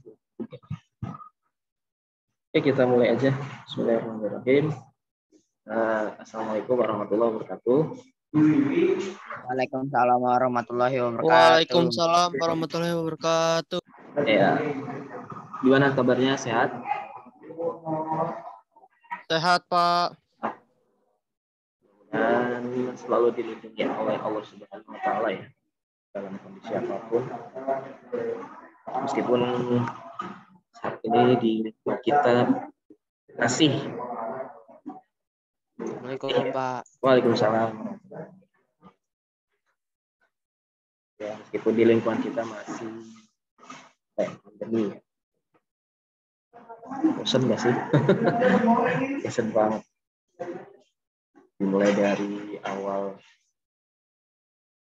Oke, kita mulai aja. Bismillahirrahmanirrahim. Assalamualaikum warahmatullahi wabarakatuh. Waalaikumsalam warahmatullahi wabarakatuh. Waalaikumsalam warahmatullahi wabarakatuh. Ya, gimana kabarnya? Sehat? Sehat, Pak. Dan selalu dilindungi oleh Allah Subhanahu wa Ta'ala ya, dalam kondisi apapun. Meskipun saat ini di lingkungan kita masih. Waalaikumsalam, Pak. Waalaikumsalam. Ya, meskipun di lingkungan kita masih pandemi. Bosan nggak sih? Bosan banget. Dimulai dari awal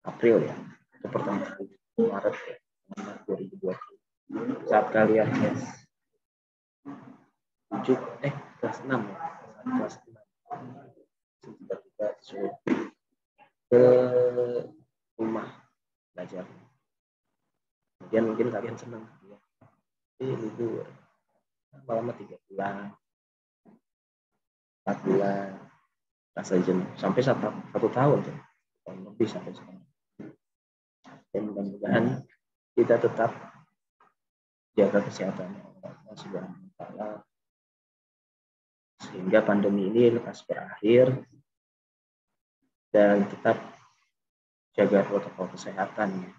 April ya, ke pertengahan Maret ya, 2020. Saat kalian kelas 6 ya, kelas 6. Tiba-tiba disuruh ke rumah belajar. Kemudian mungkin kalian senang ya. Ini libur lama 3 bulan, 4 bulan, rasa jenuh sampai 1 tahun ya, lebih sampai sekarang. Dan mudah-mudahan kita tetap jaga kesehatan Allah Subhanahu wa Ta'ala sehingga pandemi ini lekas berakhir dan tetap jaga protokol kesehatan ya.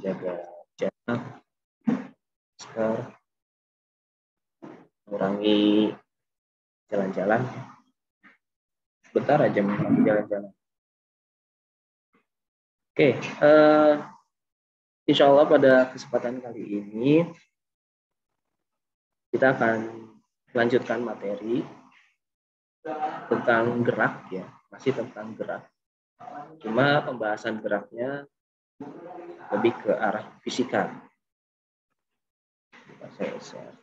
Jaga jarak, masker, mengurangi jalan-jalan. Bentar aja mengurangi jalan-jalan. Oke, insya Allah pada kesempatan kali ini kita akan melanjutkan materi tentang gerak ya, masih tentang gerak. Cuma pembahasan geraknya lebih ke arah fisika. Saya share.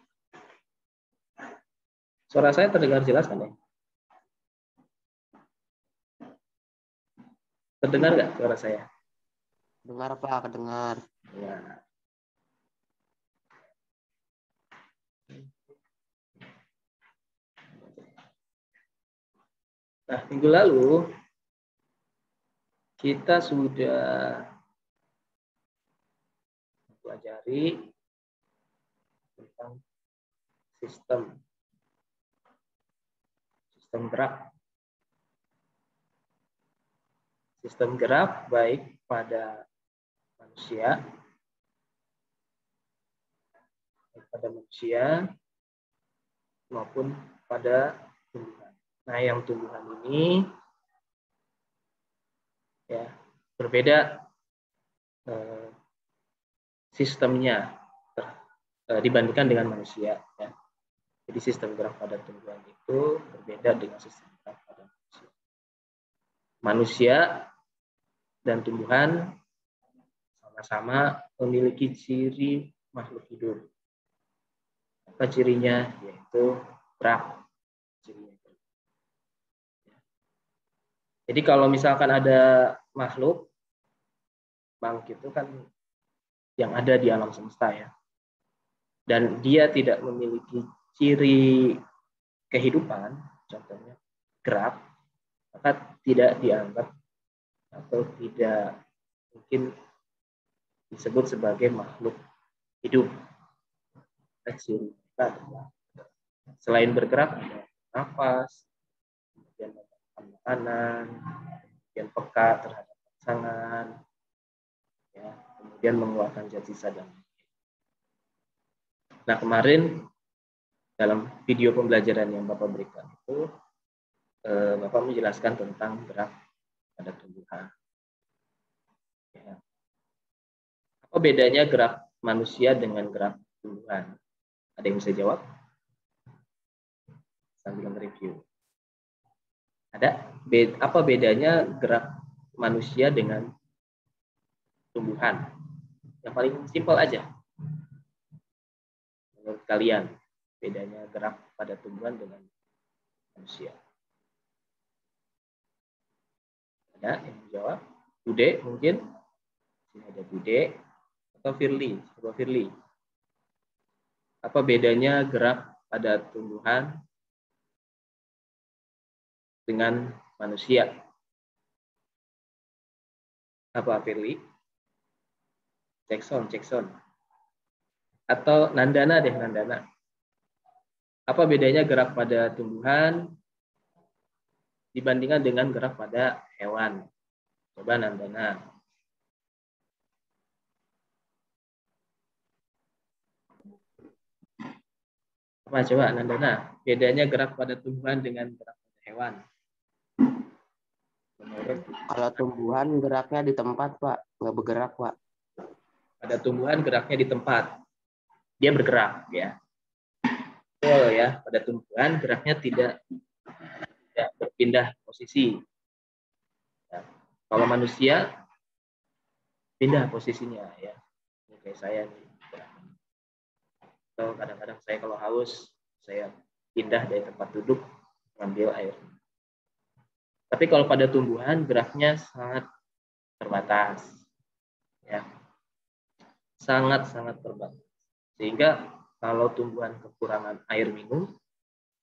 Suara saya terdengar jelas kan ya? Terdengar nggak suara saya? Dengar Pak, kedengar. Ya. Nah, minggu lalu kita sudah mempelajari tentang sistem gerak. Sistem gerak baik pada manusia maupun pada tumbuhan. Nah, yang tumbuhan ini ya berbeda sistemnya dibandingkan dengan manusia. Ya. Jadi sistem gerak pada tumbuhan itu berbeda dengan sistem gerak pada manusia. Manusia dan tumbuhan sama-sama memiliki ciri makhluk hidup. Apa cirinya? Yaitu gerak. Jadi kalau misalkan ada makhluk itu kan yang ada di alam semesta ya, dan dia tidak memiliki ciri kehidupan, contohnya gerak, maka tidak dianggap atau tidak mungkin disebut sebagai makhluk hidup. Ciri adalah selain bergerak, nafas, kemudian makan makanan, kemudian peka terhadap pasangan, ya, kemudian mengeluarkan zat sisa dan. Nah, kemarin dalam video pembelajaran yang Bapak berikan itu, Bapak menjelaskan tentang gerak pada tumbuhan. Ya. Apa bedanya gerak manusia dengan gerak tumbuhan? Ada yang bisa jawab? Sambil mereview. Ada? Apa bedanya gerak manusia dengan tumbuhan? Yang paling simpel aja. Menurut kalian, bedanya gerak pada tumbuhan dengan manusia? Ada yang menjawab? Bude mungkin. Sini ada Bude atau Firly. Coba Firly. Apa bedanya gerak pada tumbuhan dengan manusia? Apa Firly? Jackson. Atau Nandana deh, Nandana. Apa bedanya gerak pada tumbuhan dibandingkan dengan gerak pada hewan? Coba Nandana. Apa coba Nandana? Bedanya gerak pada tumbuhan dengan gerak pada hewan? Menurut Kalau tumbuhan geraknya di tempat, Pak, nggak bergerak, Pak. pada tumbuhan geraknya di tempat, dia bergerak ya. Betul ya, pada tumbuhan geraknya tidak berpindah posisi. Ya. Kalau manusia pindah posisinya ya. Ini kayak saya nih. Atau kadang-kadang saya kalau haus, saya pindah dari tempat duduk mengambil air. Tapi kalau pada tumbuhan geraknya sangat terbatas. Ya. Sangat-sangat terbatas. Sehingga kalau tumbuhan kekurangan air minum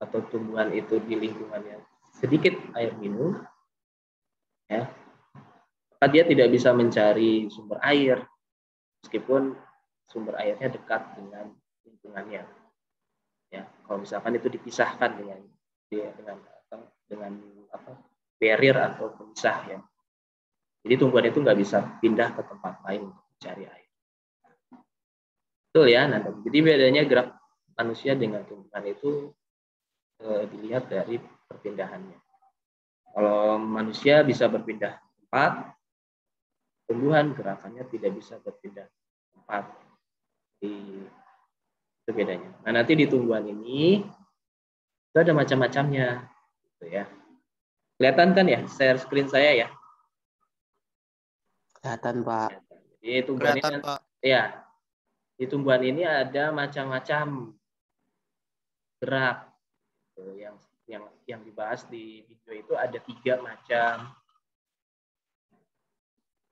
atau tumbuhan itu di lingkungannya sedikit air minum, ya, maka dia tidak bisa mencari sumber air meskipun sumber airnya dekat dengan lingkungannya. Ya, kalau misalkan itu dipisahkan dengan barrier atau pemisah ya. Jadi tumbuhan itu nggak bisa pindah ke tempat lain untuk mencari air. Betul ya, Nanda. Jadi bedanya gerak manusia dengan tumbuhan itu dilihat dari perpindahannya. Kalau manusia bisa berpindah tempat, tumbuhan gerakannya tidak bisa berpindah tempat. Itu bedanya. Nah, nanti di tumbuhan ini itu ada macam-macamnya, gitu ya. Kelihatan kan ya, share screen saya ya? Kelihatan, Pak. Jadi tumbuhan Kelihatan, ini, Pak. ya, di tumbuhan ini ada macam-macam gerak. Yang dibahas di video itu ada 3 macam.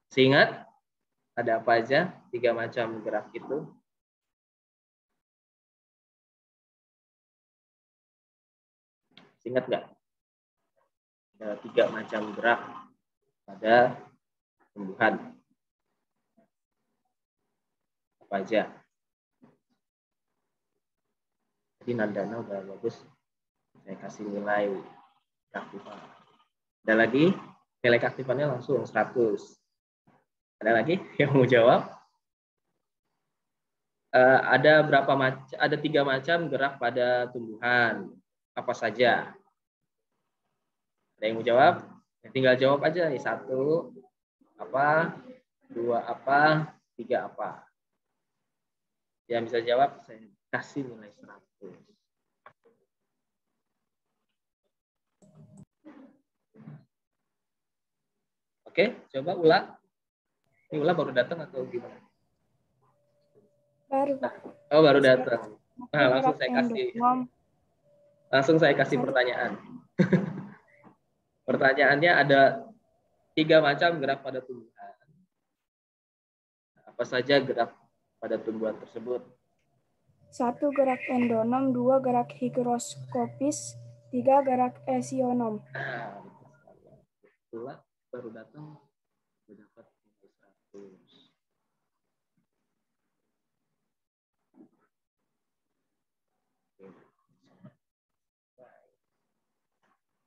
Seingat ada apa aja 3 macam gerak itu? Ingat nggak? Ada 3 macam gerak pada tumbuhan. Apa aja? Jadi Nandana udah bagus. Saya kasih nilai keaktifan. Ada lagi? Nilai keaktifannya langsung 100. Ada lagi yang mau jawab? Ada berapa macam? Ada 3 macam gerak pada tumbuhan. Apa saja? Ada yang mau jawab? Ya, tinggal jawab aja nih. 1 apa, 2 apa, 3 apa. Yang bisa jawab saya kasih nilai 100. Oke, coba Ula. Ini Ula baru datang atau gimana? Baru. Oh, baru datang. Nah, langsung saya kasih pertanyaan. Pertanyaannya ada 3 macam gerak pada tumbuhan. Apa saja gerak pada tumbuhan tersebut? 1 gerak endonom, 2 gerak higroskopis, 3 gerak esionom. Nah, Ula baru datang dapat 100.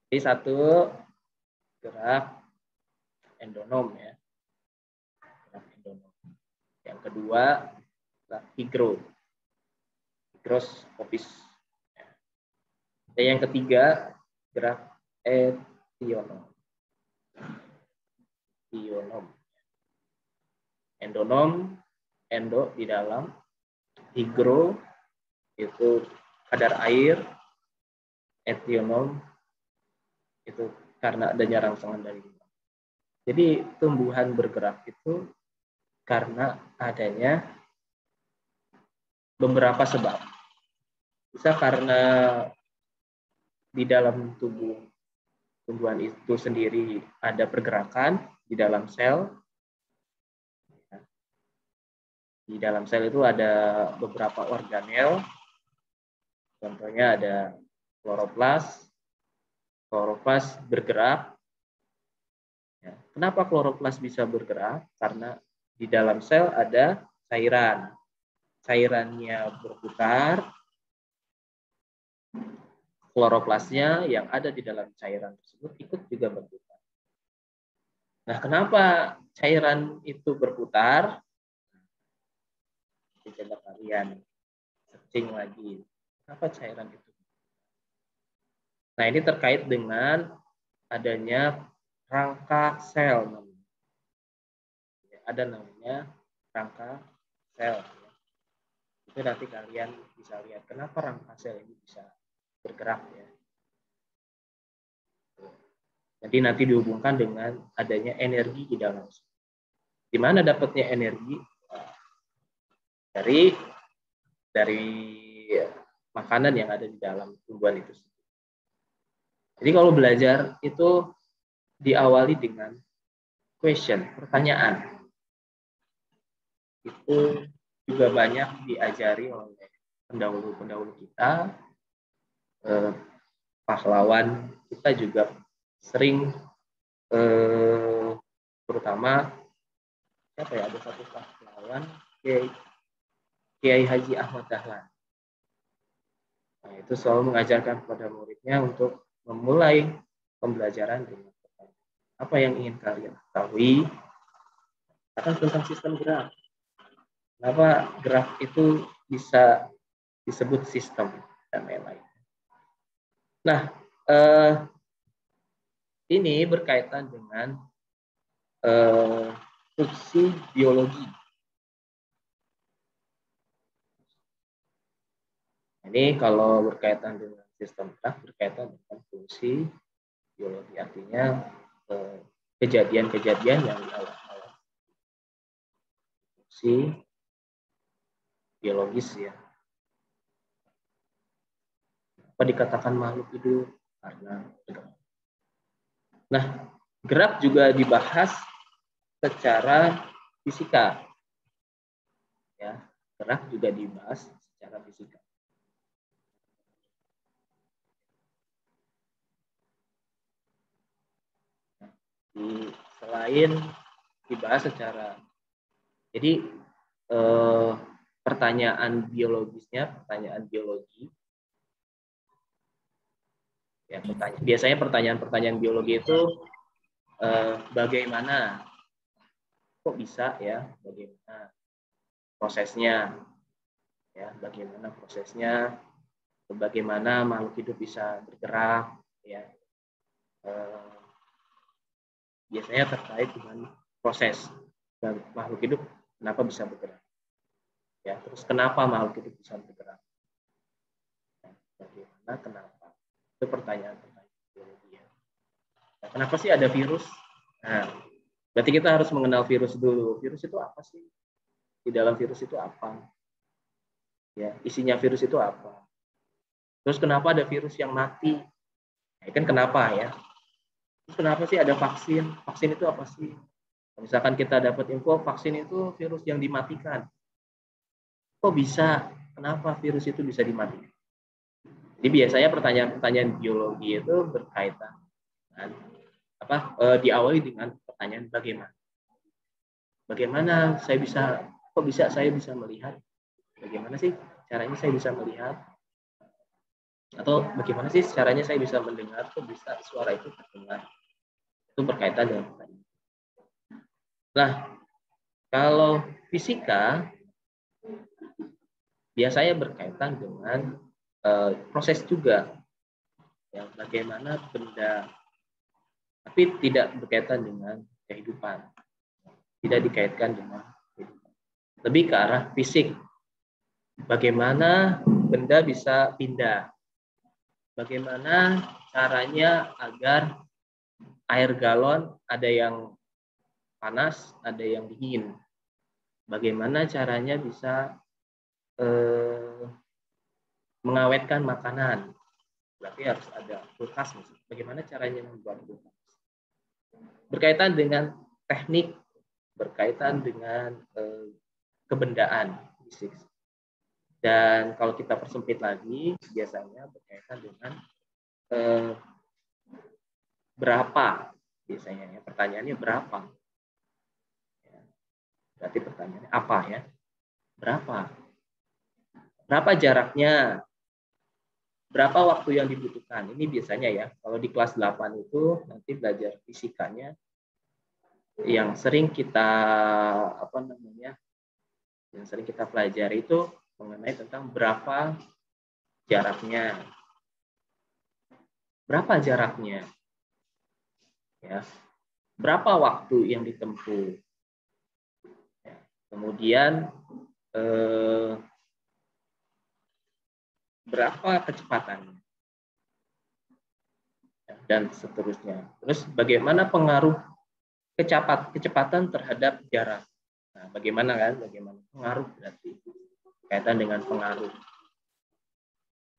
Jadi 1 gerak endonom ya. Gerak endonom. Yang kedua gerak higroskopis. Dan yang ketiga gerak esionom. Endonom, endo di dalam, higro itu kadar air, etionom itu karena adanya rangsangan dari luar. Jadi tumbuhan bergerak itu karena adanya beberapa sebab. Bisa karena di dalam tumbuhan itu sendiri ada pergerakan di dalam sel, Di dalam sel itu ada beberapa organel. Contohnya ada kloroplas. Kloroplas bergerak. Ya. Kenapa kloroplas bisa bergerak? Karena di dalam sel ada cairan. Cairannya berputar. Kloroplasnya yang ada di dalam cairan tersebut ikut juga berputar. Nah, kenapa cairan itu berputar? Coba kalian searching lagi. Kenapa cairan itu? Nah, ini terkait dengan adanya rangka sel. Ada namanya rangka sel. Itu nanti kalian bisa lihat kenapa rangka sel ini bisa bergerak ya. Jadi nanti dihubungkan dengan adanya energi di dalam sel. Di mana dapatnya energi? Dari makanan yang ada di dalam tumbuhan itu. Jadi kalau belajar itu diawali dengan question, pertanyaan. Itu juga banyak diajari oleh pendahulu-pendahulu kita, pahlawan kita juga sering, terutama siapa ya, ada satu pahlawan Kiai Haji Ahmad Dahlan. Nah, itu selalu mengajarkan kepada muridnya untuk memulai pembelajaran dengan pertanyaan. Apa yang ingin kalian ketahui akan tentang sistem gerak? Kenapa gerak itu bisa disebut sistem dan lain-lain? Nah, ini berkaitan dengan fungsi biologi. Ini kalau berkaitan dengan sistem gerak berkaitan dengan fungsi biologi, artinya kejadian-kejadian yang dialami fungsi biologis ya. Apa dikatakan makhluk hidup? Karena gerak. Nah, gerak juga dibahas secara fisika. Ya, gerak juga dibahas secara fisika. Selain dibahas secara, jadi pertanyaan biologisnya, pertanyaan biologi, ya, biasanya pertanyaan biologi itu bagaimana, kok bisa ya, bagaimana prosesnya, ya, bagaimana prosesnya, bagaimana makhluk hidup bisa bergerak, ya. Biasanya terkait dengan proses dan makhluk hidup kenapa bisa bergerak, ya, terus kenapa makhluk hidup bisa bergerak, bagaimana, kenapa, itu pertanyaan-pertanyaan biologi ya. Nah, kenapa sih ada virus? Nah, berarti kita harus mengenal virus dulu. Virus itu apa sih? Di dalam virus itu apa? Ya, isinya virus itu apa? Terus kenapa ada virus yang mati? Nah, kan kenapa ya? Terus kenapa sih ada vaksin? Vaksin itu apa sih? Misalkan kita dapat info vaksin itu virus yang dimatikan. Kok bisa? Kenapa virus itu bisa dimatikan? Jadi biasanya pertanyaan-pertanyaan biologi itu berkaitan dengan diawali dengan pertanyaan bagaimana. Bagaimana saya bisa? Kok bisa saya bisa melihat? Bagaimana sih caranya saya bisa melihat? Atau bagaimana sih caranya saya bisa mendengar? Kok bisa suara itu terdengar? Itu berkaitan dengan pertanyaan. Nah, kalau fisika biasanya berkaitan dengan proses juga, ya, bagaimana benda, tapi tidak berkaitan dengan kehidupan, tidak dikaitkan dengan kehidupan. Lebih ke arah fisik, bagaimana benda bisa pindah, bagaimana caranya agar air galon ada yang panas, ada yang dingin. Bagaimana caranya bisa mengawetkan makanan. Berarti harus ada kulkas. Bagaimana caranya membuat kulkas? Berkaitan dengan teknik, berkaitan dengan kebendaan, fisik. Dan kalau kita persempit lagi, biasanya berkaitan dengan berapa, biasanya ya. Pertanyaannya berapa? Ya. Berarti pertanyaannya apa ya? Berapa? Berapa jaraknya? Berapa waktu yang dibutuhkan? Ini biasanya ya, kalau di kelas 8 itu nanti belajar fisikanya yang sering kita yang sering kita pelajari itu mengenai tentang berapa jaraknya. Berapa jaraknya? Ya. Berapa waktu yang ditempuh? Ya. Kemudian berapa kecepatannya? Dan seterusnya. Terus bagaimana pengaruh kecepatan terhadap jarak? Nah, bagaimana pengaruh berarti kaitan dengan pengaruh.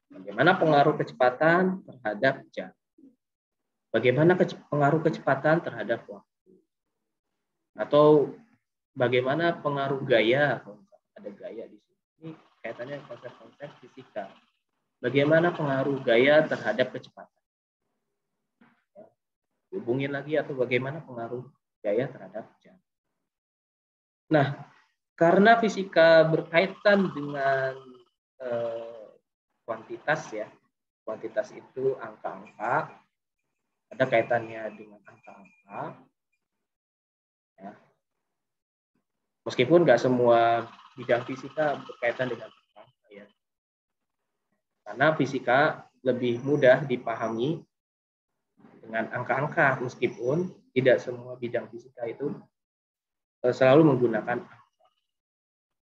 Bagaimana pengaruh kecepatan terhadap jarak? Bagaimana pengaruh kecepatan terhadap waktu? Atau bagaimana pengaruh gaya? Kalau ada gaya di sini, kaitannya konsep-konsep fisika. Bagaimana pengaruh gaya terhadap kecepatan? Hubungin lagi atau bagaimana pengaruh gaya terhadap jarak. Nah, karena fisika berkaitan dengan kuantitas ya, kuantitas itu angka-angka, ada kaitannya dengan angka-angka. Ya. Meskipun nggak semua bidang fisika berkaitan dengan angka ya, karena fisika lebih mudah dipahami dengan angka-angka, meskipun tidak semua bidang fisika itu selalu menggunakan angka.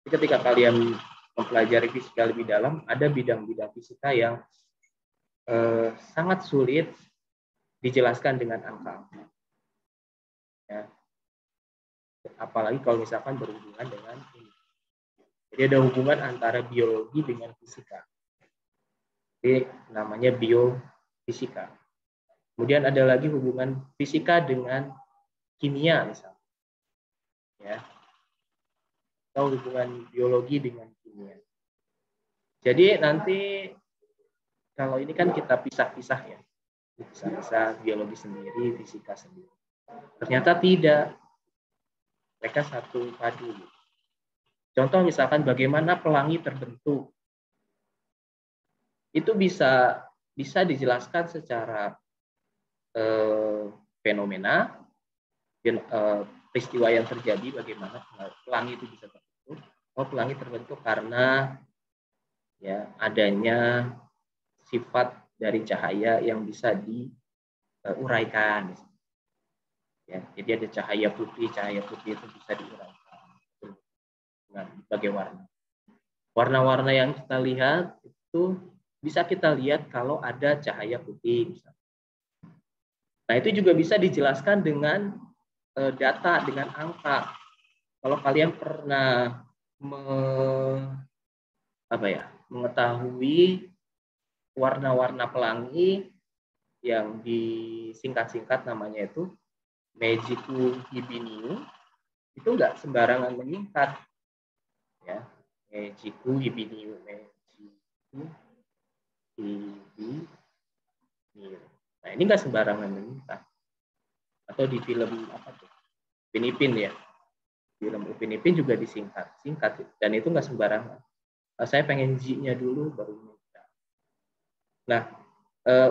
Ketika kalian mempelajari fisika lebih dalam, ada bidang-bidang fisika yang sangat sulit dijelaskan dengan angka-angka. Ya. Apalagi kalau misalkan berhubungan dengan ini. Jadi ada hubungan antara biologi dengan fisika. Jadi namanya biofisika. Kemudian ada lagi hubungan fisika dengan kimia misalnya. Ya. Atau hubungan biologi dengan kimia. Jadi nanti kalau ini kan kita pisah-pisah ya. Pisah-pisah biologi sendiri, fisika sendiri. Ternyata tidak. Mereka satu padu. Contoh misalkan bagaimana pelangi terbentuk. Itu bisa dijelaskan secara fenomena, peristiwa yang terjadi, bagaimana pelangi itu bisa terbentuk. Oh, pelangi terbentuk karena ya adanya sifat dari cahaya yang bisa diuraikan. Ya, jadi ada cahaya putih itu bisa diuraikan dengan berbagai warna. Warna-warna yang kita lihat itu bisa kita lihat kalau ada cahaya putih. Misalnya. Nah, itu juga bisa dijelaskan dengan data, dengan angka. Kalau kalian pernah mengetahui warna-warna pelangi yang disingkat-singkat namanya itu Meiji-ku Hibiniu, itu enggak sembarangan menyingkat. Ya, Meiji-ku Hibiniu, Meiji-ku Hibiniu. Nah, ini enggak sembarangan menyingkat. Atau di film apa tuh? Upin Ipin ya. Film Upin Ipin juga disingkat, dan itu enggak sembarangan. Saya pengen J-nya dulu baru menyingkat. Nah,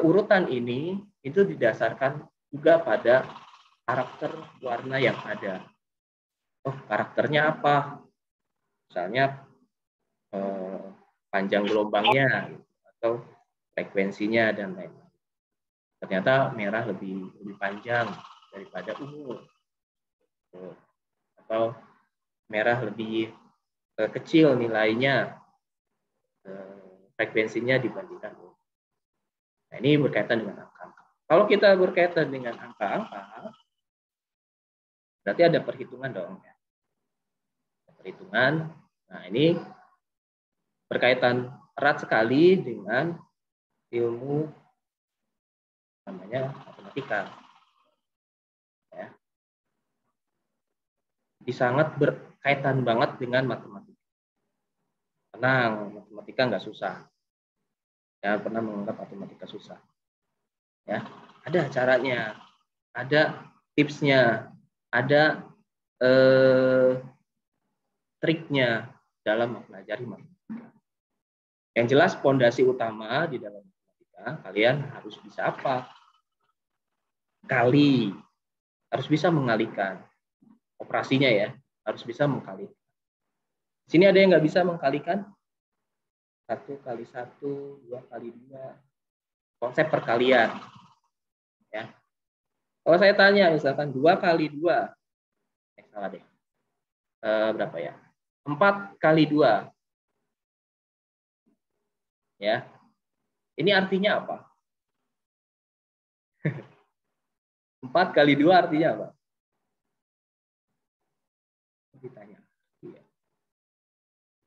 urutan ini itu didasarkan juga pada karakter warna yang ada. Oh, karakternya apa? Misalnya panjang gelombangnya atau frekuensinya dan lain-lain. Ternyata merah lebih panjang daripada ungu. Atau merah lebih kecil nilainya, frekuensinya dibandingkan ungu. Nah, ini berkaitan dengan angka-angka. Kalau kita berkaitan dengan angka-angka, berarti ada perhitungan dong. Perhitungan. Nah, ini berkaitan erat sekali dengan ilmu namanya matematika. Ya. Sangat berkaitan banget dengan matematika. Tenang, matematika nggak susah. Jangan pernah menganggap matematika susah. Ya, ada caranya, ada tipsnya, ada triknya dalam mempelajari matematika. Yang jelas pondasi utama di dalam matematika, kalian harus bisa apa? Kali, harus bisa mengalikan. Operasinya ya, harus bisa mengkalikan. Sini ada yang nggak bisa mengkalikan? 1 kali 1, 2 kali 2. Konsep perkalian. Ya. Kalau saya tanya misalkan 2 kali 2. Salah deh. Berapa ya? 4 kali 2. Ya. Ini artinya apa? 4 kali 2 artinya apa? Ditanya. Iya.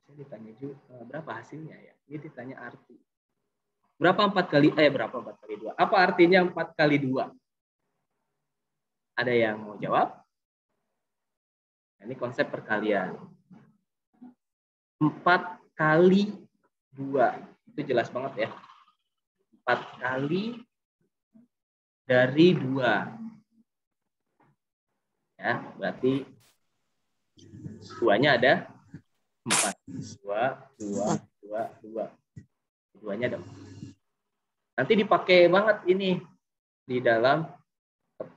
Saya ditanya juga berapa hasilnya ya? Ini ditanya arti. Berapa 4 kali 2? Apa artinya 4 kali 2? Ada yang mau jawab? Ini konsep perkalian. 4 kali 2. Itu jelas banget ya. 4 kali dari 2. Ya, berarti 2-nya ada 4. 2. 2-nya ada 4. Nanti dipakai banget ini di dalam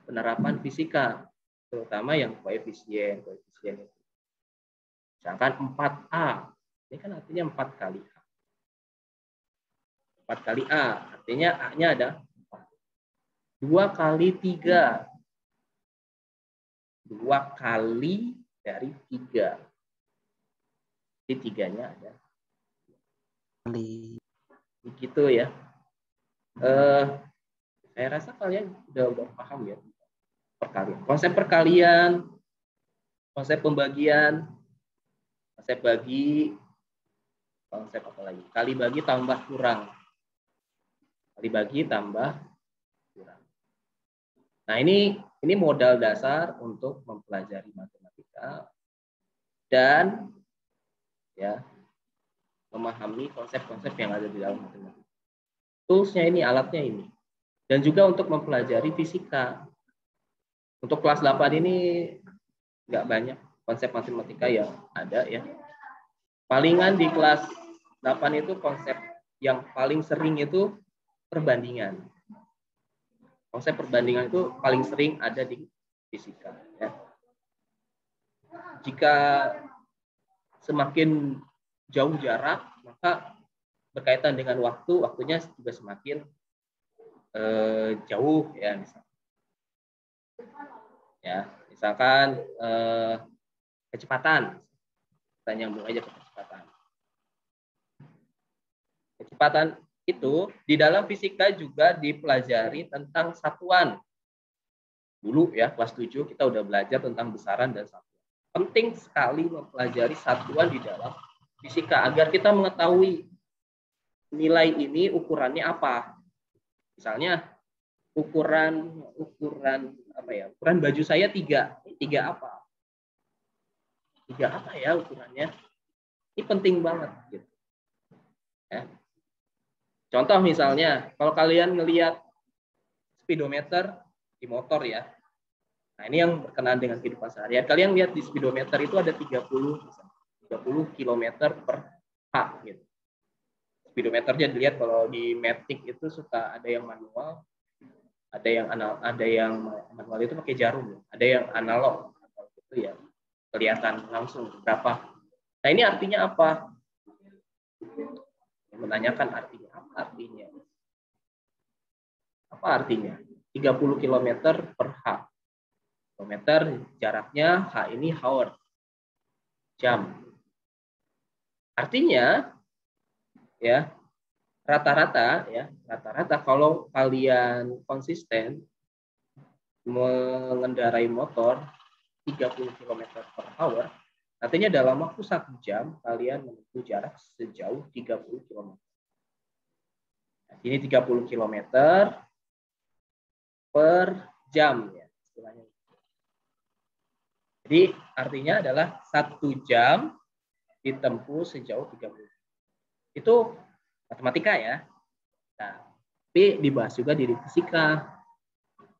penerapan fisika, terutama yang koefisien itu. Misalkan 4A, ini kan artinya 4 kali A. 4 kali A, artinya A-nya ada 4. 2 kali 3. 2 kali dari 3. Jadi 3-nya ada. Begitu ya. Saya rasa kalian udah paham ya perkalian. Konsep perkalian, konsep pembagian, konsep bagi, konsep apa lagi? Kali bagi tambah kurang. Kali bagi tambah kurang. Nah, ini modal dasar untuk mempelajari matematika dan ya memahami konsep-konsep yang ada di dalam matematika. Toolsnya ini, alatnya ini. Dan juga untuk mempelajari fisika. Untuk kelas 8 ini nggak banyak konsep matematika yang ada ya. Palingan di kelas 8 itu konsep yang paling sering itu perbandingan. Konsep perbandingan itu paling sering ada di fisika. Ya. Jika semakin jauh jarak, maka berkaitan dengan waktunya juga semakin jauh ya misalkan. Ya, misalkan kecepatan. Kita nyambung aja ke kecepatan. Kecepatan itu di dalam fisika juga dipelajari tentang satuan. Dulu ya kelas 7 kita udah belajar tentang besaran dan satuan. Penting sekali mempelajari satuan di dalam fisika agar kita mengetahui nilai ini ukurannya apa. Misalnya ukuran apa ya? Ukuran baju saya 3. 3 apa? 3 apa ya ukurannya? Ini penting banget gitu. Ya. Contoh misalnya, kalau kalian ngelihat speedometer di motor ya. Nah, ini yang berkenaan dengan kehidupan sehari-hari. Kalian lihat di speedometer itu ada 30 km per H gitu. Speedometernya dilihat kalau di Matic itu suka ada yang manual, ada yang manual itu pakai jarum, ada yang analog itu ya kelihatan langsung berapa. Nah, ini artinya apa? Menanyakan artinya apa artinya? Apa artinya? 30 km per H. Kilometer jaraknya, H ini hour. Jam. Artinya ya rata-rata kalau kalian konsisten mengendarai motor 30 km per hour, artinya dalam waktu 1 jam kalian menempuh jarak sejauh 30 km. Nah, ini 30 km per jam ya istilahnya. Jadi artinya adalah 1 jam ditempuh sejauh 30 km. Itu matematika ya. Nah, tapi dibahas juga di fisika.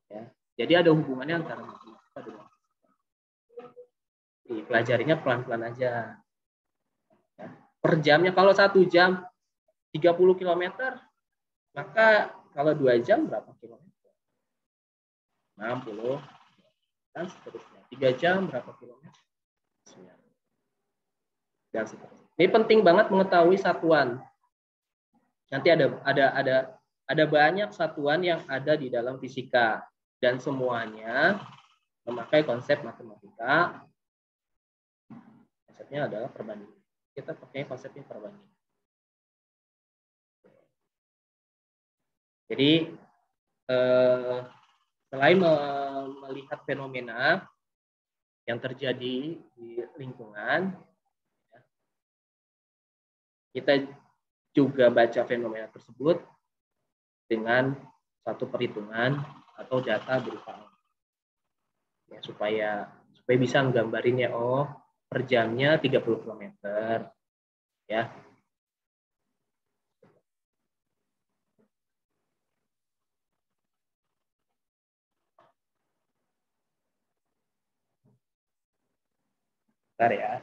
Ya. Jadi ada hubungannya antara matematika dengan fisika. Dipelajarinya pelan-pelan aja. Ya. Per jamnya kalau 1 jam 30 km, maka kalau 2 jam berapa kilometer? 60 dan seterusnya. 3 jam berapa kilometer? 9. Dan seterusnya. Ini penting banget mengetahui satuan. Nanti ada banyak satuan yang ada di dalam fisika dan semuanya memakai konsep matematika. Konsepnya adalah perbandingan. Kita pakai konsepnya perbandingan. Jadi selain melihat fenomena yang terjadi di lingkungan, kita juga baca fenomena tersebut dengan satu perhitungan atau data berupa ya, supaya bisa menggambarin ya, oh per jamnya 30 km ya. Bentar ya.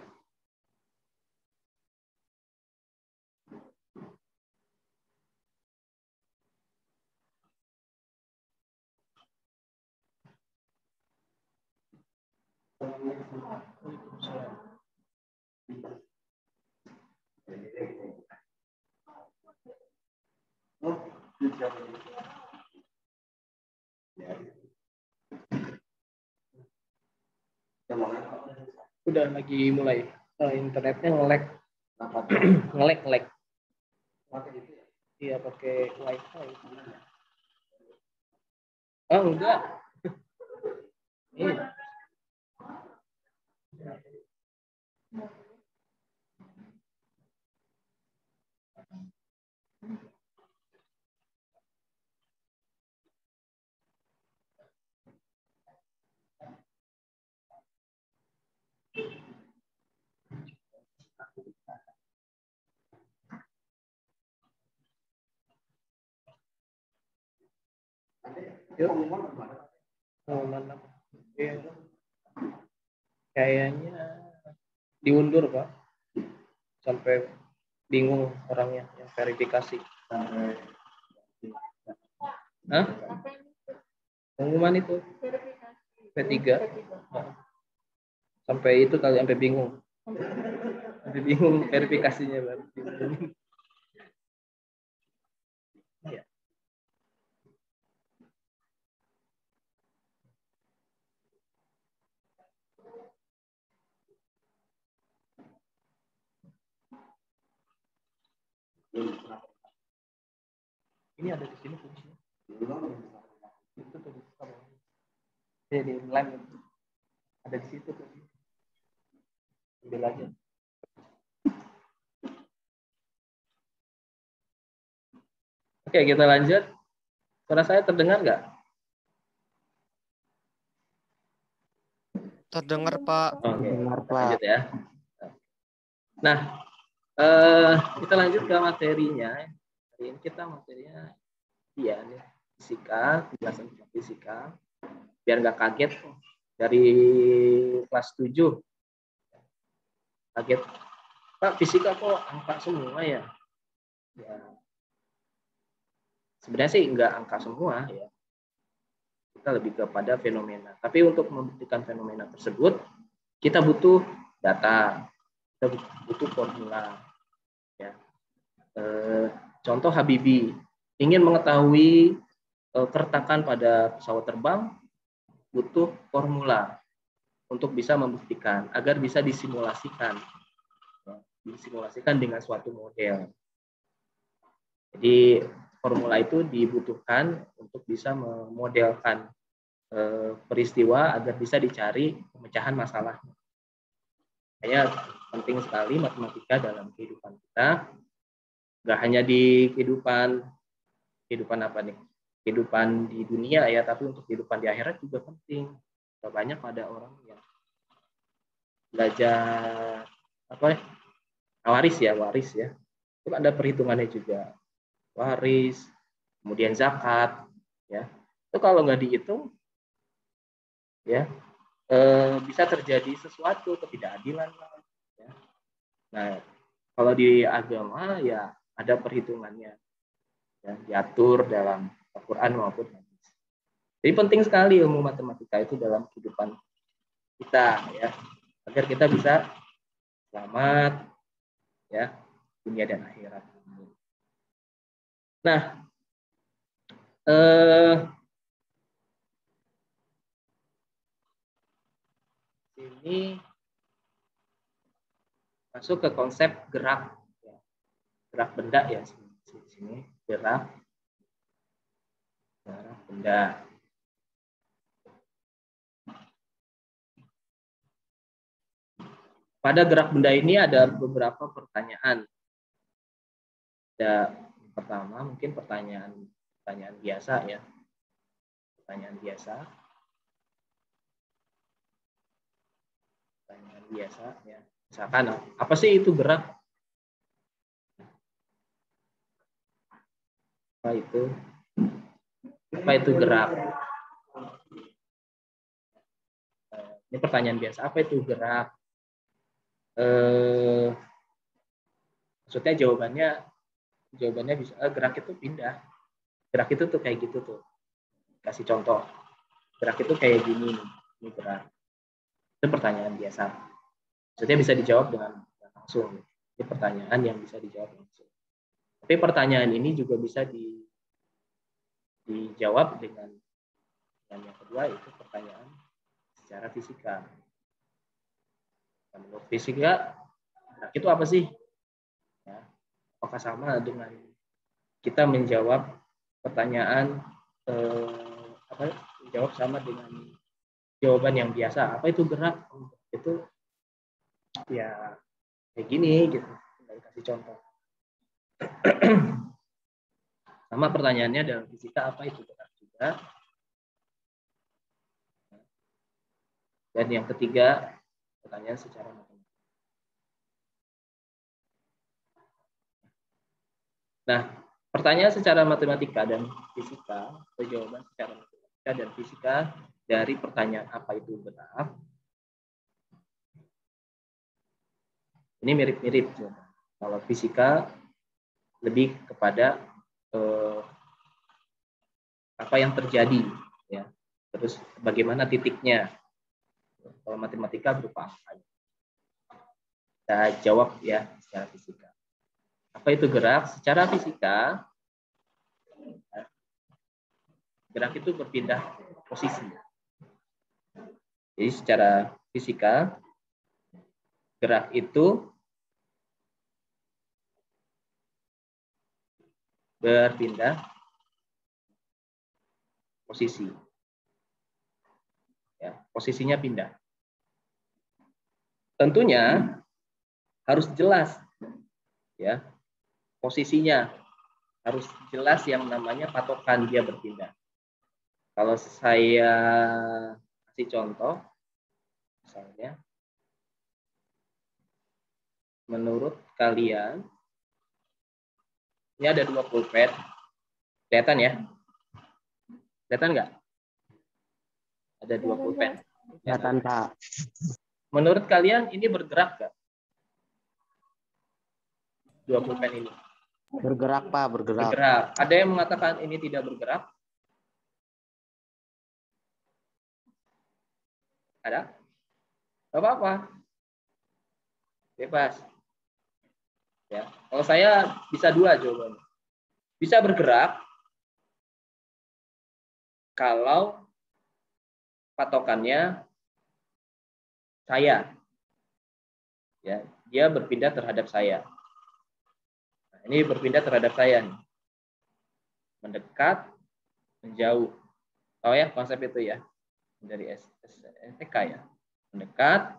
Udah lagi mulai. Internetnya nge-lag. nge-lag. Iya, pakai wifi. Oh, enggak. Iya. Mana? Kayaknya diundur, Pak. Sampai bingung orangnya yang verifikasi. Hah? Pengumuman itu P3. Sampai itu kali sampai bingung. Sampai bingung verifikasinya, Bang. Ya. Ini ada di sini fungsinya. Itu tuh di live ada di situ tuh. Ambil aja. Oke, kita lanjut. Suara saya terdengar nggak? Terdengar, Pak. Oke, Dengar, kita Pak. lanjut ya. Nah, kita lanjut ke materinya. Hari ini kita materinya ya, fisika, penjelasan fisika. Biar nggak kaget dari kelas 7. Kaget, Pak, fisika kok angka semua ya? Ya. Sebenarnya sih nggak angka semua ya. Kita lebih kepada fenomena. Tapi untuk membuktikan fenomena tersebut, kita butuh data, kita butuh formula. Ya. Contoh Habibie ingin mengetahui keretakan pada pesawat terbang, butuh formula untuk bisa membuktikan agar bisa disimulasikan, dengan suatu model. Jadi formula itu dibutuhkan untuk bisa memodelkan peristiwa agar bisa dicari pemecahan masalahnya. Kayaknya penting sekali matematika dalam kehidupan kita. Nggak hanya di kehidupan apa nih? Kehidupan di dunia ya, tapi untuk kehidupan di akhirat juga penting. Banyak pada orang yang belajar waris ya. Itu ada perhitungannya juga. Waris, kemudian zakat, ya. Itu kalau nggak dihitung, ya bisa terjadi sesuatu ketidakadilan. Ya. Nah, kalau di agama ya ada perhitungannya, ya, diatur dalam Al-Quran maupun hadis. Jadi penting sekali ilmu matematika itu dalam kehidupan kita, ya, agar kita bisa selamat, ya, dunia dan akhirat. Nah, ini masuk ke konsep gerak, ya. Gerak benda, ya, sini gerak benda. Pada gerak benda ini ada beberapa pertanyaan. Ada pertama mungkin pertanyaan biasa, ya. Pertanyaan biasa, ya. Misalkan apa sih itu gerak? Apa itu gerak? Ini pertanyaan biasa. Apa itu gerak? Maksudnya jawabannya bisa gerak itu pindah. Gerak itu tuh kayak gitu tuh. Kasih contoh. Gerak itu kayak gini, ini gerak. Itu pertanyaan biasa. Maksudnya bisa dijawab dengan langsung. Ini pertanyaan yang bisa dijawab langsung. Tapi pertanyaan ini juga bisa dijawab dengan yang kedua, itu pertanyaan secara fisika. Menurut fisika, gerak itu apa sih? Ya, apakah sama dengan kita menjawab pertanyaan menjawab sama dengan jawaban yang biasa? Apa itu gerak? Itu ya kayak gini gitu. Tinggal kasih contoh. Sama pertanyaannya dalam fisika, apa itu gerak juga. Dan yang ketiga, pertanyaan secara matematika. Nah, pertanyaan secara matematika dan fisika, atau jawaban secara matematika dan fisika dari pertanyaan apa itu gerak, ini mirip-mirip. Kalau fisika lebih kepada apa yang terjadi, ya. Terus bagaimana titiknya. Kalau matematika berupa angka. Kita jawab, ya, secara fisika. Apa itu gerak? Secara fisika, gerak itu berpindah posisi. Jadi secara fisika, gerak itu berpindah posisi. Ya, posisinya pindah. Tentunya harus jelas, ya, posisinya harus jelas, yang namanya patokan dia berpindah. Kalau saya kasih contoh, misalnya, menurut kalian, ini ada 2 pulpen, kelihatan ya? Kelihatan nggak? Ada 2 pulpen. Kelihatan, Pak. Menurut kalian ini bergerak nggak? 2 pulpen ini. Bergerak, Pak, bergerak. Bergerak. Ada yang mengatakan ini tidak bergerak? Ada? Gak apa-apa. Bebas. Ya. Kalau saya bisa 2 jawabannya. Bisa bergerak kalau patokannya saya. Ya, dia berpindah terhadap saya. Nah, ini berpindah terhadap saya nih. Mendekat, menjauh. Tahu ya konsep itu ya? Dari STK ya. Mendekat,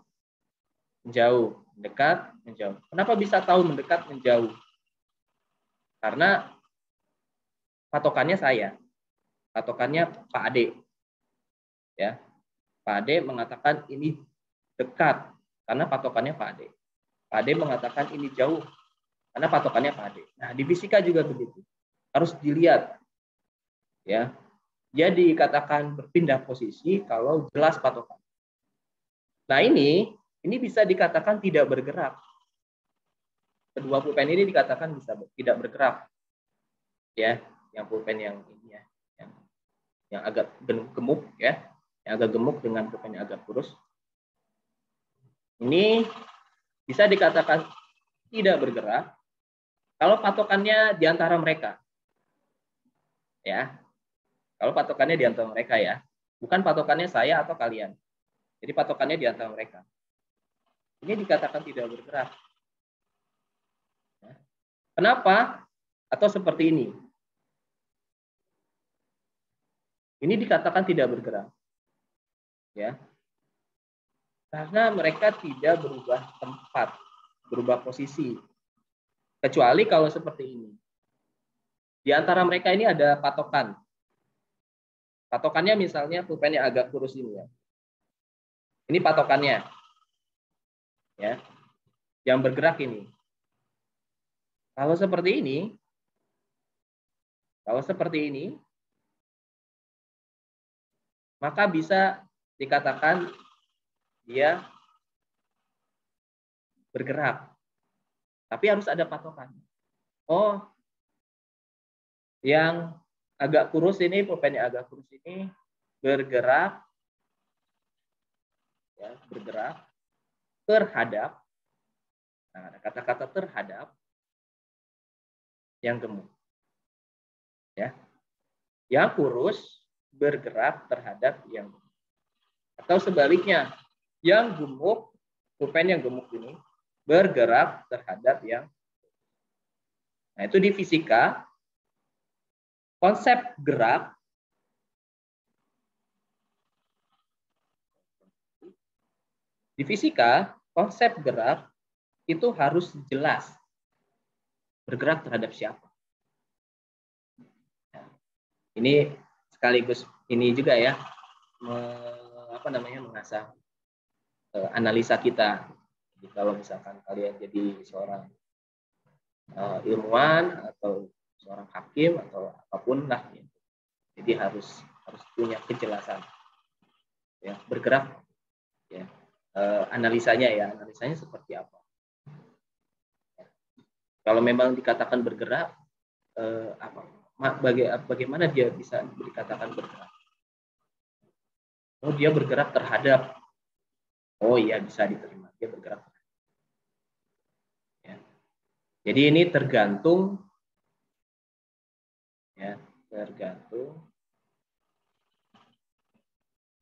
menjauh, mendekat, menjauh. Kenapa bisa tahu mendekat, menjauh? Karena patokannya saya. Patokannya Pak Ade. Ya. Pak Ade mengatakan ini dekat karena patokannya Pak Ade. Pak Ade mengatakan ini jauh karena patokannya PAD. Nah, di fisika juga begitu. Harus dilihat. Ya. Jadi dikatakan berpindah posisi kalau jelas patokan. Nah, ini bisa dikatakan tidak bergerak. Kedua pulpen ini dikatakan bisa tidak bergerak. Ya, yang pulpen yang ini ya, yang agak gemuk ya, yang agak gemuk dengan pulpen yang agak kurus. Ini bisa dikatakan tidak bergerak kalau patokannya di antara mereka. Ya. Kalau patokannya di antara mereka ya, bukan patokannya saya atau kalian. Jadi patokannya di antara mereka. Ini dikatakan tidak bergerak. Ya. Kenapa? Atau seperti ini. Ini dikatakan tidak bergerak. Ya. Karena mereka tidak berubah tempat, berubah posisi. Kecuali kalau seperti ini. Di antara mereka ini ada patokan. Patokannya misalnya pulpen yang agak kurus ini ya. Ini patokannya. Ya. Yang bergerak ini. Kalau seperti ini, maka bisa dikatakan dia bergerak. Tapi harus ada patokan. Oh, yang agak kurus ini, pulpen yang agak kurus ini bergerak, ya, bergerak terhadap, nah, ada kata-kata terhadap yang gemuk, ya, yang kurus bergerak terhadap yang gemuk, atau sebaliknya, yang gemuk, pulpen yang gemuk ini bergerak terhadap yang, nah itu di fisika. Konsep gerak di fisika, konsep gerak itu harus jelas. Bergerak terhadap siapa? Ini sekaligus ini juga ya, mengasah analisa kita. Jadi kalau misalkan kalian jadi seorang ilmuwan atau seorang hakim atau apapun lah, ya. Jadi harus punya kejelasan, ya, bergerak, ya, analisanya seperti apa. Ya. Kalau memang dikatakan bergerak, bagaimana dia bisa dikatakan bergerak? Oh, dia bergerak terhadap, oh iya, bisa diterima, dia bergerak. Ya. Jadi ini tergantung, ya, tergantung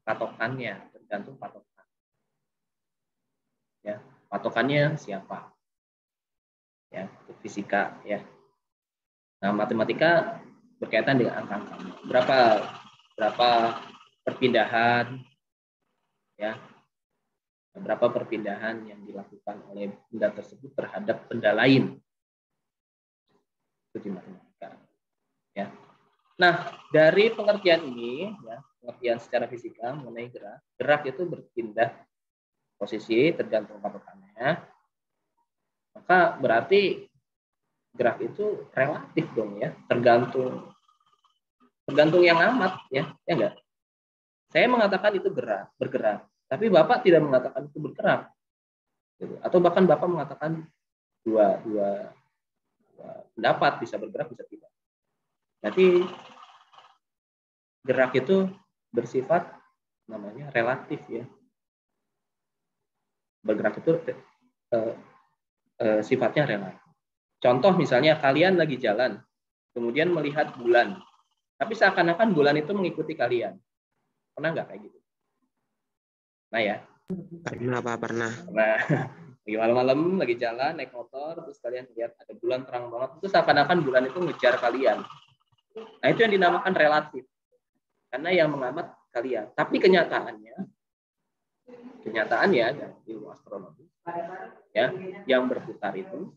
patokannya, tergantung patokan. Ya, patokannya siapa? Ya, fisika ya. Nah, matematika berkaitan dengan angka-angka. Berapa perpindahan, ya. Berapa perpindahan yang dilakukan oleh benda tersebut terhadap benda lain. Itu di matematika. Ya. Nah, dari pengertian ini, ya, pengertian secara fisika mengenai gerak itu berpindah posisi tergantung patokannya, maka berarti gerak itu relatif dong ya, tergantung yang amat ya enggak. Saya mengatakan itu bergerak, tapi Bapak tidak mengatakan itu bergerak, atau bahkan Bapak mengatakan dua pendapat, bisa bergerak bisa tidak. Berarti gerak itu bersifat namanya relatif ya. Bergerak itu sifatnya relatif. Contoh misalnya kalian lagi jalan, kemudian melihat bulan, tapi seakan-akan bulan itu mengikuti kalian. Pernah nggak kayak gitu? Nah ya. Pernah. Nah, lagi malam-malam lagi jalan naik motor, terus kalian lihat ada bulan terang banget, itu seakan-akan bulan itu ngejar kalian. Nah itu yang dinamakan relatif, karena yang mengamat kalian. Tapi kenyataannya dari ilmu astronomi, ya, yang berputar itu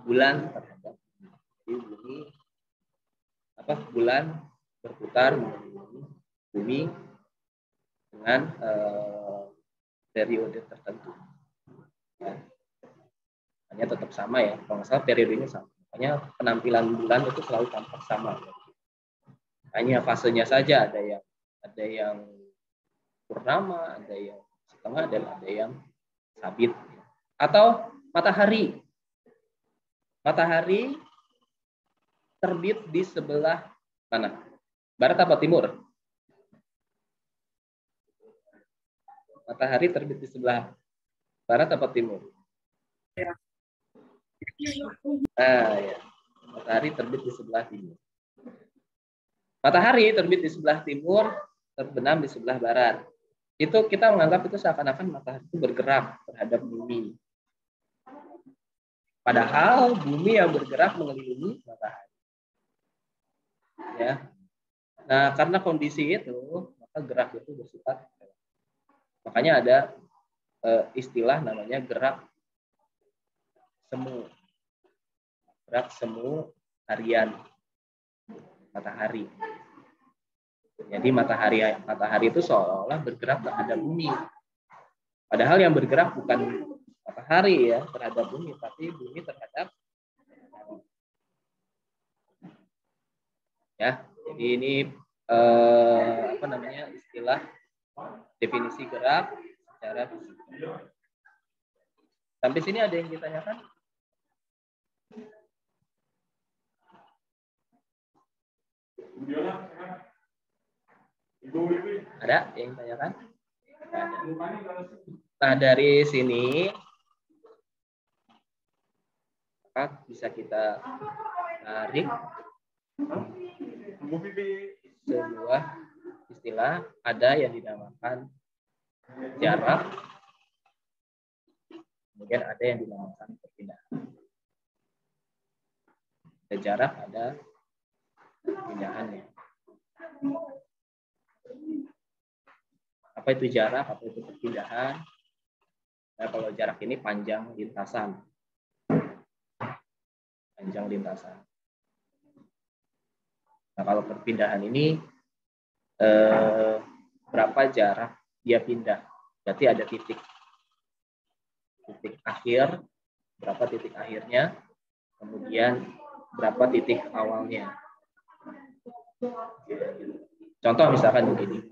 bulan terhadap bumi, bulan berputar mengelilingi bumi dengan periode tertentu. Ya. hanya tetap sama ya, kalau nggak salah periodenya sama. Makanya penampilan bulan itu selalu tampak sama. Hanya fasenya saja ada yang purnama, ada yang setengah, dan ada yang sabit. Atau matahari. Matahari terbit di sebelah mana? Barat apa timur? Matahari terbit di sebelah barat apa timur? Ya. Matahari terbit di sebelah timur. Matahari terbit di sebelah timur, terbenam di sebelah barat. Itu kita menganggap itu seakan-akan matahari itu bergerak terhadap bumi. Padahal bumi yang bergerak mengelilingi matahari. Ya. Nah, karena kondisi itu, maka gerak itu bersifat. Makanya ada istilah namanya gerak semu. Gerak semu harian matahari. Jadi matahari itu seolah-olah bergerak terhadap bumi. Padahal yang bergerak bukan matahari ya terhadap bumi, tapi bumi terhadap matahari. Ya, jadi ini istilah definisi gerak secara fisika. Sampai sini ada yang ditanyakan? Ada yang ditanyakan? Nah, dari sini bisa kita tarik sebuah istilah, ada yang dinamakan jarak, kemudian ada yang dinamakan perpindahan. Ada jarak, ada perpindahannya. Apa itu jarak, apa itu perpindahan? Nah, kalau jarak ini panjang lintasan. Panjang lintasan. Nah, kalau perpindahan ini berapa jarak dia pindah? Berarti ada titik akhir, berapa titik akhirnya, kemudian berapa titik awalnya. Contoh misalkan begini.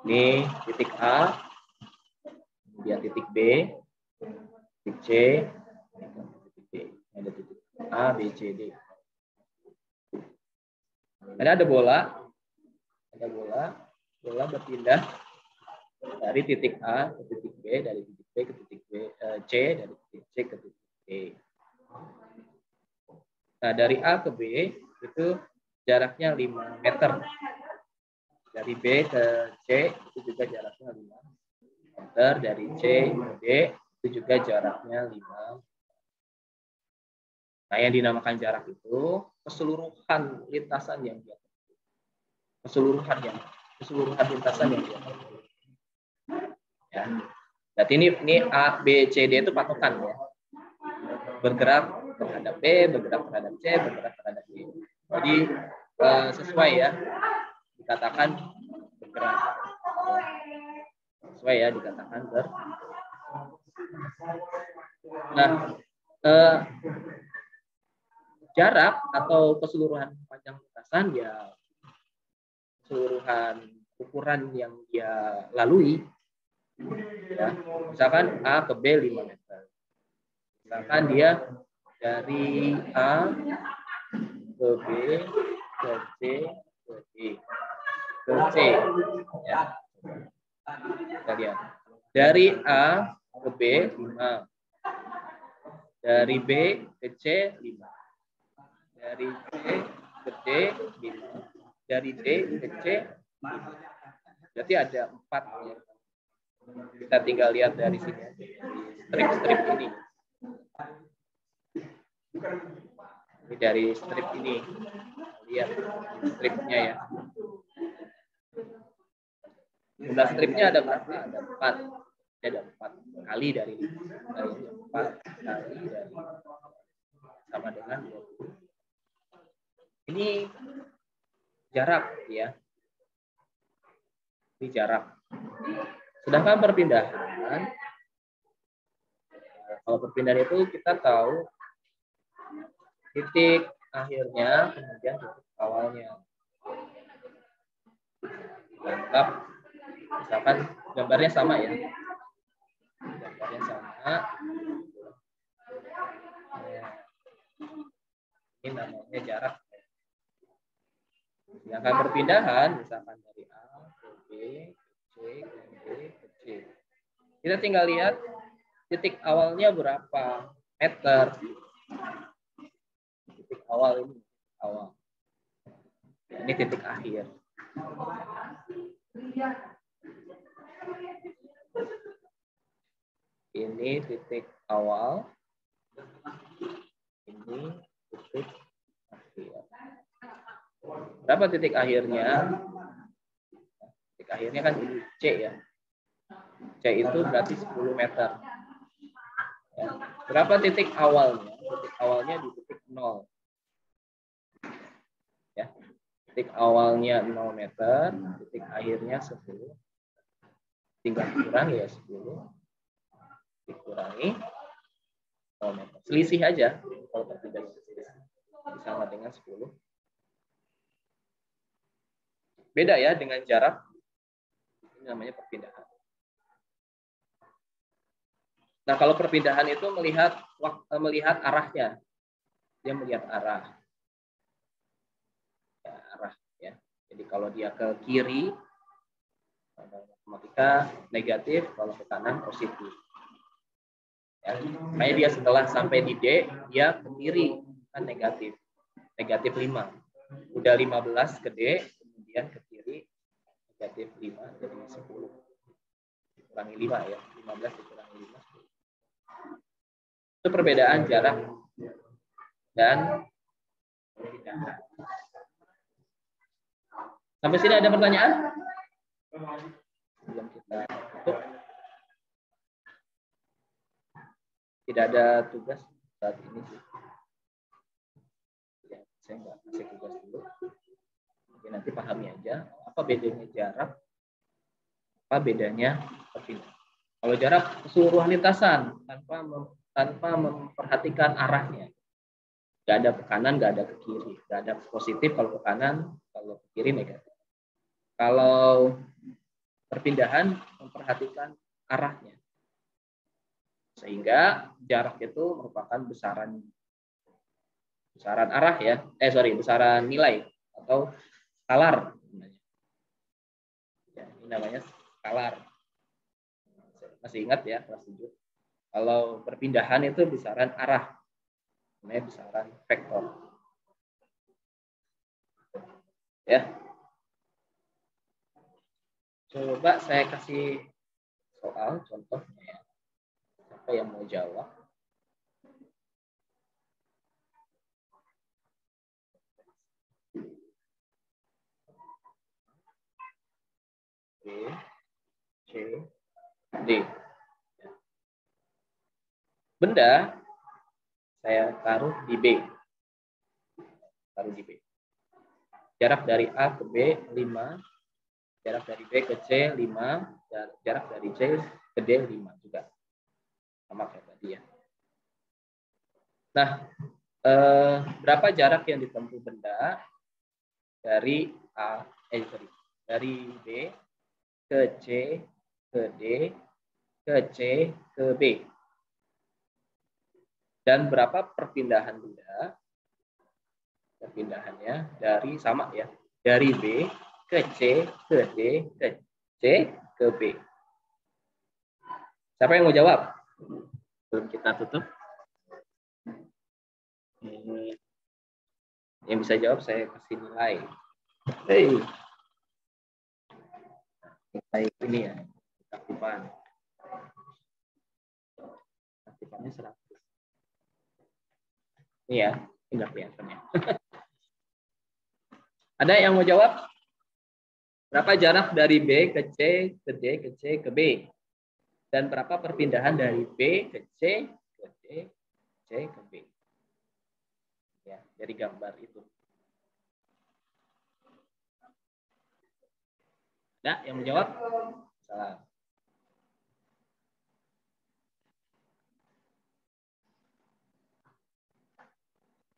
Ini titik A, kemudian titik B, titik C, titik D. Ada titik A, B, C, D. Ada bola berpindah dari titik A ke titik B, dari titik B ke titik C, dari titik C ke titik D. Nah, dari A ke B itu jaraknya 5 meter. Dari B ke C itu juga jaraknya 5 meter. Dari C ke D itu juga jaraknya 5. Nah, yang dinamakan jarak itu keseluruhan lintasan yang dia tempuh. Keseluruhan lintasan yang dia tempuh. Ya. Berarti ini A, B, C, D itu patokan ya. Bergerak terhadap B, bergerak terhadap C, bergerak terhadap D. Jadi sesuai ya. Dikatakan bergerak. Sesuai ya dikatakan bergerak. Nah, jarak atau keseluruhan panjang lintasan ya keseluruhan ukuran yang dia lalui ya. Misalkan A ke B 5 meter. Misalkan dia dari A ke B ke C ke D ke C ya. Kita lihat. Dari A ke B 5. Dari B ke C 5. Dari C ke D 5. Dari D ke C 5. Berarti ada 4 ya. Kita tinggal lihat dari sini, strip-strip ini. Ini dari strip ini. Lihat stripnya ya. Jumlah stripnya ada berapa? Ada 4. Ada 4 kali dari 4 kali dari sama dengan 20. Ini jarak ya. Ini jarak. Sedangkan perpindahan Kalau perpindahan itu kita tahu titik akhirnya, kemudian titik awalnya. Anggap misalkan gambarnya sama ya. Gambarnya sama. Ini namanya jarak. Sedangkan perpindahan misalkan dari A ke B, ke C, ke D, ke C. Kita tinggal lihat titik awalnya berapa meter. Titik awal ini, awal. Ya, ini titik akhir. Ini titik awal. Ini titik akhir. Berapa titik akhirnya? Titik akhirnya kan ini C ya. C itu berarti 10 meter. Ya. Berapa titik awalnya? Titik awalnya di titik 0. Ya. Titik awalnya 0 meter, titik akhirnya 10. Tinggal kurang ya 10. Dikurangi 0 meter. Selisih aja. Kalau perpindahan sama dengan 10. Beda ya dengan jarak. Ini namanya perpindahan. Nah, kalau perpindahan itu melihat arahnya. Dia melihat arah. Ya, arah ya. Jadi kalau dia ke kiri matematika negatif, kalau ke kanan positif. Ya, makanya dia setelah sampai di D, dia ke kiri kan negatif. Negatif 5. Udah 15 ke D, kemudian ke kiri negatif 5 jadi 10. Dikurangi 5 ya. 15 dikurangi 5. Itu perbedaan jarak dan perpindahan. Sampai sini ada pertanyaan? Sebelum kita tutup. Tidak ada tugas saat ini sih. Ya, saya nggak kasih tugas dulu. Oke, nanti pahami aja apa bedanya jarak, apa bedanya perpindahan. Kalau jarak keseluruhan lintasan tanpa memperhatikan arahnya. Nggak ada ke kanan, nggak ada ke kiri. Nggak ada positif kalau ke kanan, kalau ke kiri negatif. Kalau perpindahan memperhatikan arahnya. Sehingga jarak itu merupakan besaran arah ya. Besaran nilai atau skalar. Ya, ini namanya skalar. Masih ingat ya kelas 7. Kalau perpindahan itu besaran arah. Namanya besaran vektor. Ya. Coba saya kasih soal contohnya ya. Siapa yang mau jawab? B, C, D. Benda saya taruh di B. Taruh di B. Jarak dari A ke B 5. Jarak dari B ke C 5. Jarak dari C ke D 5 juga. Sama kayak tadi ya. Nah, berapa jarak yang ditempuh benda dari dari B ke C ke D ke C ke B? Dan berapa perpindahan benda? Perpindahannya dari sama ya, dari B ke C ke D ke C ke B. Siapa yang mau jawab? Belum kita tutup. Yang bisa jawab saya kasih nilai. Nilai ini ya, aktifan. Aktifannya 100. Ini ya, enggak kelihatannya. Ada yang mau jawab? Berapa jarak dari B ke C ke D ke C ke B? Dan berapa perpindahan dari B ke C ke D C ke B? Ya, dari gambar itu. Ada yang menjawab? Salah.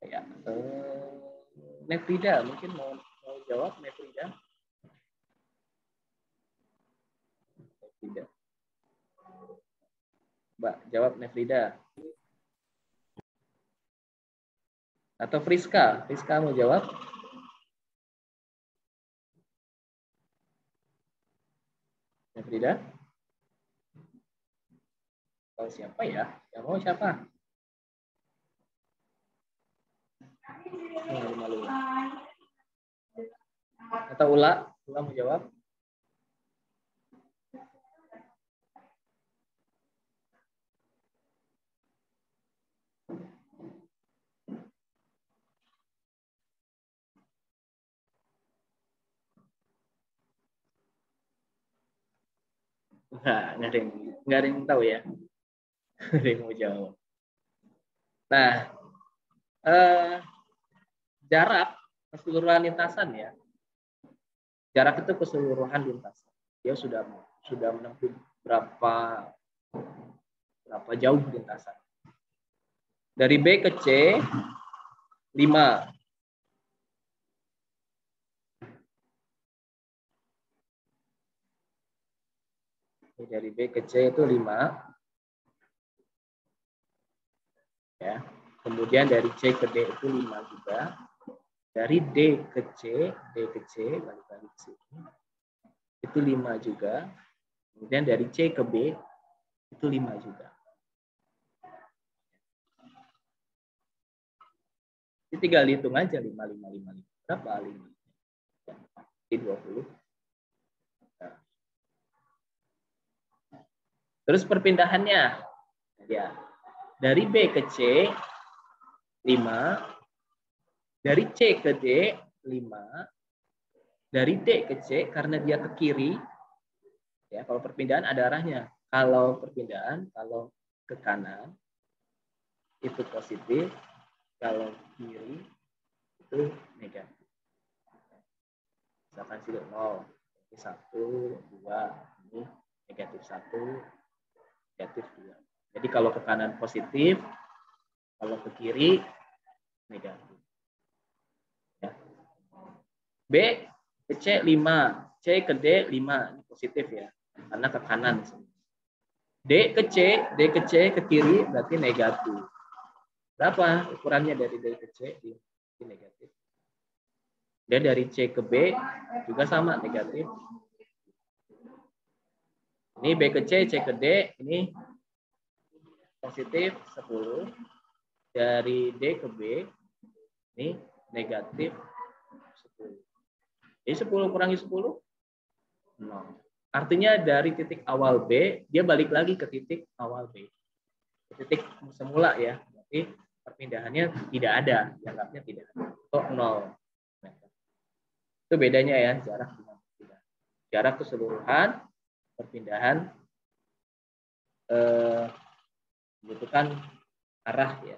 Ya, Nefrida mungkin mau jawab, Nefrida. Mbak, jawab Nefrida. Atau Friska mau jawab? Nefrida? Oh, siapa ya? Yang mau siapa? Malu. Atau Ula mau jawab? Nggak ada yang tahu ya. Nggak ada yang mau jawab. Nah, jarak keseluruhan lintasan ya. Jarak itu keseluruhan lintasan. Dia sudah menempuh berapa jauh lintasan. Dari B ke C 5. Dari B ke C itu 5. Ya. Kemudian dari C ke D itu 5 juga. Dari D ke C balik-balik ke sini. Itu 5 juga. Kemudian dari C ke B itu 5 juga. Jadi tinggal hitung aja 5. Berapa 5? Jadi 20. Nah. Terus perpindahannya. Ya. Dari B ke C 5. Dari C ke D 5. Dari D ke C karena dia ke kiri. Ya, kalau perpindahan ada arahnya. Kalau perpindahan, kalau ke kanan itu positif, kalau kiri itu negatif. Misalkan sini 0, ini 1, 2, ini negatif 1, negatif 2. Jadi kalau ke kanan positif, kalau ke kiri negatif. Ya. B ke C 5, C ke D 5, ini positif ya, karena ke kanan. D ke C ke kiri berarti negatif. Berapa ukurannya dari D ke C? Ini negatif. Dan dari C ke B juga sama, negatif. Ini B ke C ke D, ini positif 10. Dari D ke B, ini negatif 10. Jadi 10 kurangi 10, 0. Artinya dari titik awal B, dia balik lagi ke titik awal B. Titik semula ya. Berarti perpindahannya tidak ada. Dianggapnya tidak ada. Atau 0. Itu bedanya ya, jarak dengan perpindahan. Jarak keseluruhan, perpindahan membutuhkan arah ya.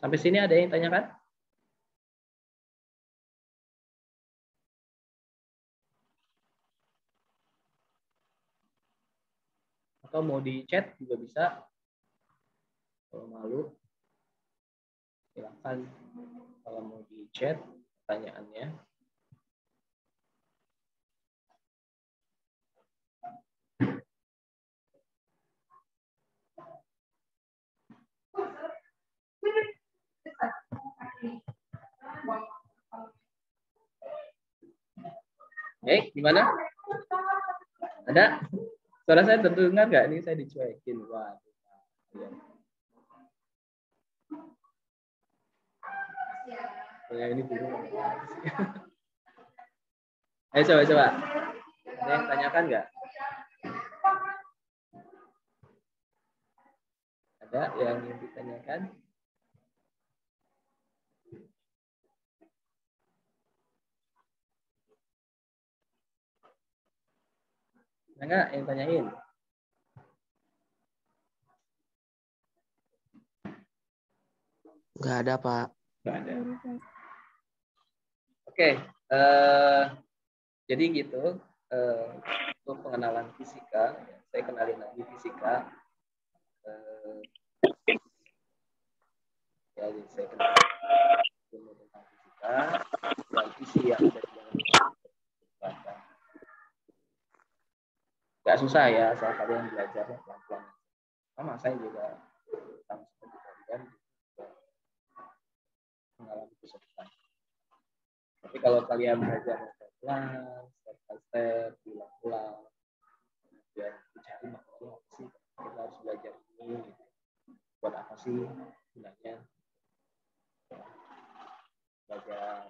Sampai sini ada yang tanyakan? Atau mau di chat juga bisa. Kalau malu, silakan. Kalau mau di chat pertanyaannya. Gimana? Ada? Suara saya terdengar nggak? Ini saya dicuekin. Wah. Ya, ini dulu. Ayo coba. Ada yang tanyakan nggak? Ada yang ditanyakan? Enggak yang tanyain? Nggak ada, Pak. Nggak ada. Oke. Jadi gitu. Untuk pengenalan fisika, saya kenalin lagi fisika. Ya, jadi saya kenal ilmu tentang fisika, dan visi yang ada di dalam baca. Nggak susah ya, asal kalian belajarnya pelan-pelan. Sama saya juga sama seperti kalian mengalami kesulitan. Tapi kalau kalian belajar pelan, step by step, ulang-ulang, kemudian mencari maksudnya apa sih kita harus belajar ini, buat apa sih gunanya, belajar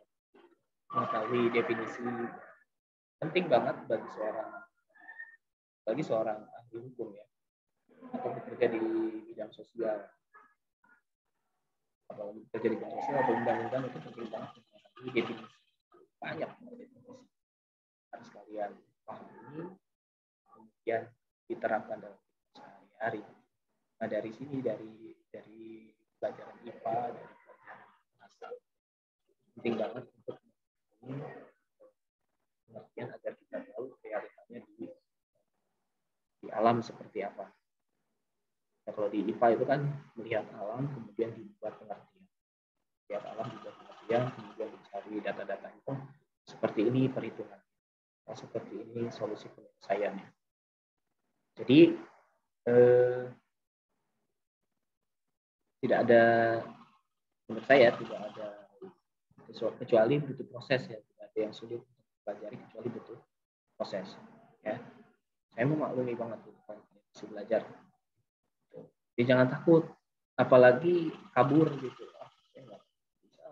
mengetahui definisi, penting banget bagi seorang ahli hukum ya, atau bekerja di bidang sosial, atau bekerja di bidang sosial atau undang-undang, itu penting banget mengetahui definisi. Banyak definisi harus kalian pahami, kemudian diterapkan dalam sehari-hari. Nah, dari sini, dari pelajaran IPA, dari pelajaran bahasa, penting banget untuk pengertian agar kita tahu realitanya di alam seperti apa. Nah, kalau di IPA itu kan melihat alam kemudian dibuat pengertian. Melihat alam dibuat pengertian, kemudian dicari data-data itu seperti ini perhitungan, seperti ini solusi penyelesaiannya. Jadi tidak ada, menurut saya tidak ada kecuali butuh proses ya, tidak ada yang sulit untuk dipelajari kecuali butuh proses ya. Saya memaklumi banget kalau masih belajar. Jadi jangan takut, apalagi kabur gitu. Saya nggak bisa.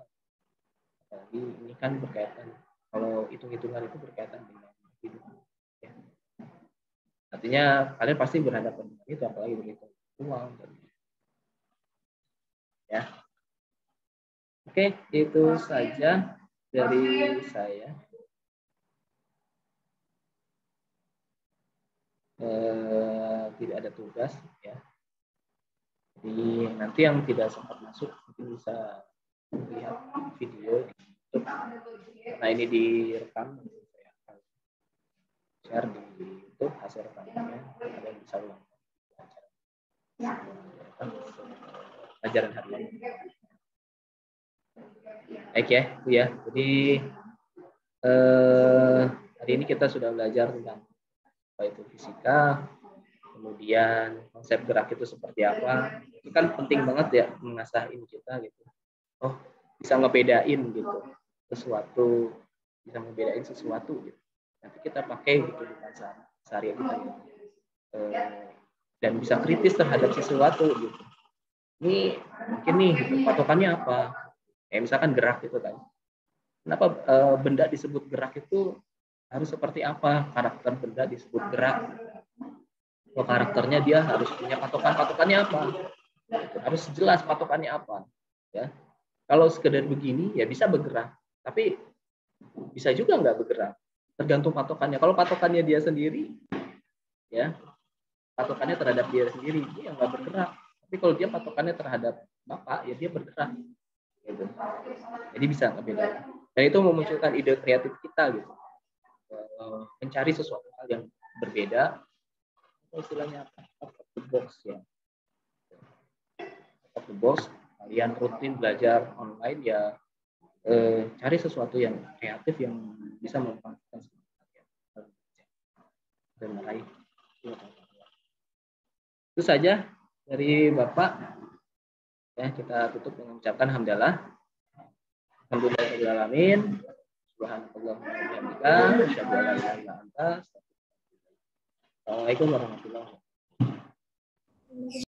Apalagi ini kan berkaitan, kalau hitung-hitungan itu berkaitan dengan hidup. Ya. Artinya kalian pasti berhadapan dengan itu, apalagi begitu uang dan ya. Oke, itu saja dari saya. Tidak ada tugas ya. Jadi nanti yang tidak sempat masuk mungkin bisa lihat video di YouTube. Nah, ini direkam, saya akan share di YouTube hasil rekamannya. Kalian bisa ulang pelajaran hari ini. Baik ya, Bu ya. Jadi hari ini kita sudah belajar tentang apa itu fisika, kemudian konsep gerak itu seperti apa. Itu kan penting banget ya mengasah ini kita gitu. Oh, bisa ngebedain gitu sesuatu, bisa ngebedain sesuatu gitu. Nanti kita pakai gitu di sehari kita gitu. Dan bisa kritis terhadap sesuatu gitu. Ini mungkin nih gitu, patokannya apa? Misalkan gerak gitu kan. Kenapa benda disebut gerak itu harus seperti apa? Karakter benda disebut gerak. Kalau karakternya dia harus punya patokannya apa? Harus jelas patokannya apa. Ya. Kalau sekedar begini ya bisa bergerak, tapi bisa juga nggak bergerak. Tergantung patokannya. Kalau patokannya dia sendiri, ya patokannya terhadap dia sendiri, dia nggak bergerak. Tapi kalau dia patokannya terhadap Bapak, ya dia bergerak. Gitu. Jadi bisa ngebedain. Dan itu memunculkan ide kreatif kita gitu. Mencari sesuatu hal yang berbeda. Istilahnya out of the box ya. Out of the box. Kalian rutin belajar online ya, cari sesuatu yang kreatif yang bisa memanfaatkan dan meraih. Itu saja dari Bapak. Ya, kita tutup dengan mengucapkan hamdalah. Alhamdulillahirabbil alamin. Subhanallahumma wa bihamdika, asyhadu an la ilaha illa anta, astaghfiruka wa atubu ilaik. Assalamualaikum warahmatullahi wabarakatuh.